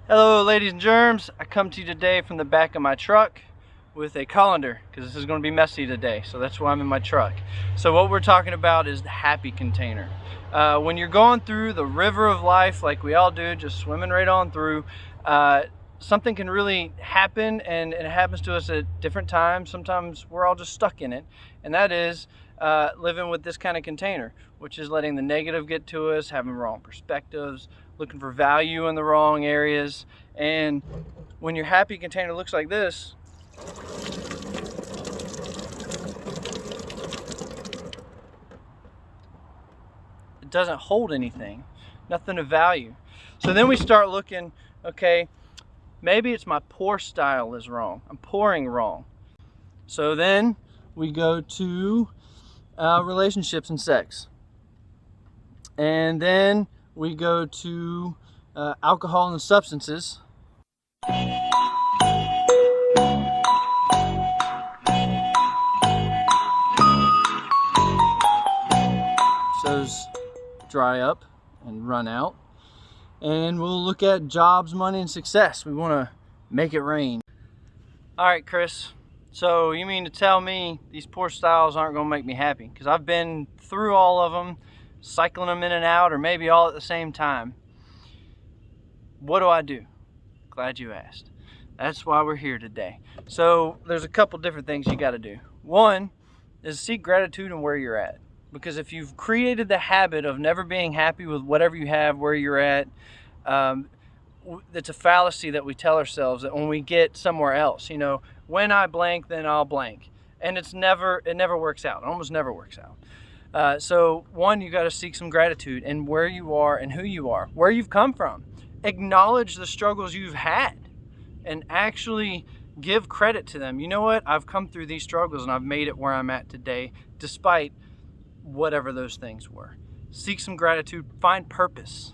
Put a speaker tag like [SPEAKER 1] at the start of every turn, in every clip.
[SPEAKER 1] Hello ladies and germs, I come to you today from the back of my truck with a colander because this is going to be messy today, so that's why I'm in my truck. So what we're talking about is the happy container. When you're going through the river of life like we all do, just swimming right on through, something can really happen, and it happens to us at different times. Sometimes we're all just stuck in it, and that is living with this kind of container, which is letting the negative get to us, having wrong perspectives, looking for value in the wrong areas. And when your happy container looks like this, it doesn't hold anything, nothing of value. So then we start looking, okay, maybe it's my pour style is wrong. I'm pouring wrong. So then we go to relationships and sex. And then we go to alcohol and substances. Those dry up and run out. And we'll look at jobs, money, and success. We want to make it rain. All right, Chris. So you mean to tell me these poor styles aren't going to make me happy? Because I've been through all of them, cycling them in and out, or maybe all at the same time. What do I do? Glad you asked. That's why we're here today. So there's a couple different things you got to do. One is seek gratitude in where you're at. Because if you've created the habit of never being happy with whatever you have, where you're at, it's a fallacy that we tell ourselves that when we get somewhere else, you know, when I blank, then I'll blank. And it never works out. It almost never works out. So one, you got to seek some gratitude in where you are and who you are, where you've come from. Acknowledge the struggles you've had and actually give credit to them. You know what? I've come through these struggles and I've made it where I'm at today, despite whatever those things were. Seek some gratitude. Find purpose.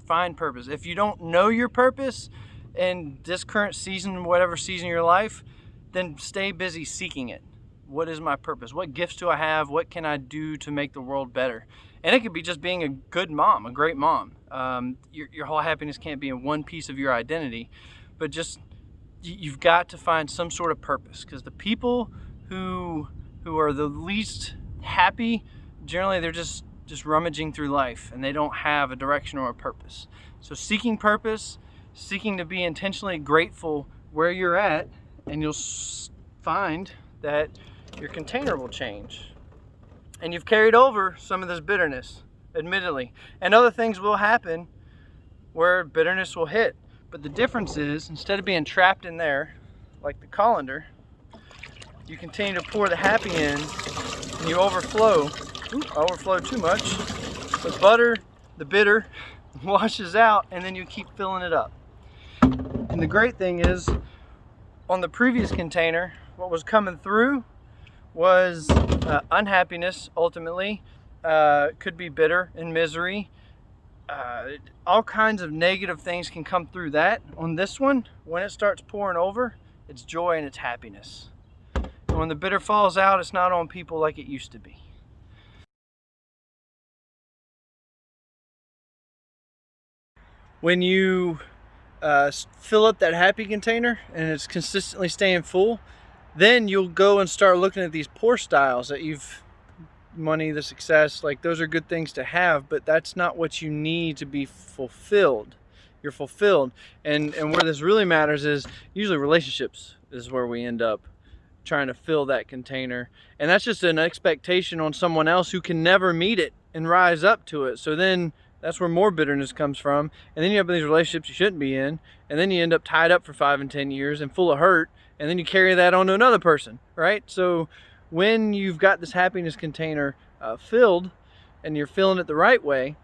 [SPEAKER 1] Find purpose. If you don't know your purpose in this current season, whatever season of your life, then stay busy seeking it. What is my purpose? What gifts do I have? What can I do to make the world better? And it could be just being a good mom, a great mom. Your whole happiness can't be in one piece of your identity, but just you've got to find some sort of purpose, because the people who are the least happy, generally they're just rummaging through life and they don't have a direction or a purpose. So seeking purpose, seeking to be intentionally grateful where you're at, and you'll find that your container will change. And you've carried over some of this bitterness, admittedly. And other things will happen where bitterness will hit. But the difference is, instead of being trapped in there, like the colander, you continue to pour the happy in and you overflow. I overflowed too much. The bitter washes out, and then you keep filling it up. And the great thing is, on the previous container, what was coming through was unhappiness, ultimately. Could be bitter and misery. All kinds of negative things can come through that. On this one, when it starts pouring over, it's joy and it's happiness. And when the bitter falls out, it's not on people like it used to be. When you fill up that happy container and it's consistently staying full, then you'll go and start looking at these poor styles that money, the success, like those are good things to have, but that's not what you need to be fulfilled. You're fulfilled. And where this really matters is usually relationships is where we end up trying to fill that container. And that's just an expectation on someone else who can never meet it and rise up to it. So then that's where more bitterness comes from. And then you have these relationships you shouldn't be in. And then you end up tied up for 5 and 10 years and full of hurt. And then you carry that on to another person, right? So when you've got this happiness container filled and you're filling it the right way,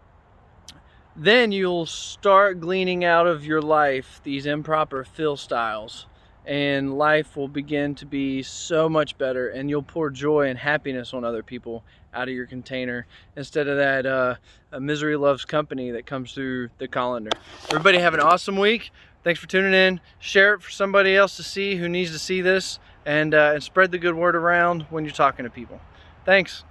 [SPEAKER 1] then you'll start gleaning out of your life these improper fill styles. And life will begin to be so much better, and you'll pour joy and happiness on other people out of your container instead of that misery loves company that comes through the colander. Everybody have an awesome week. Thanks for tuning in. Share it for somebody else to see who needs to see this, and spread the good word around when you're talking to people. Thanks.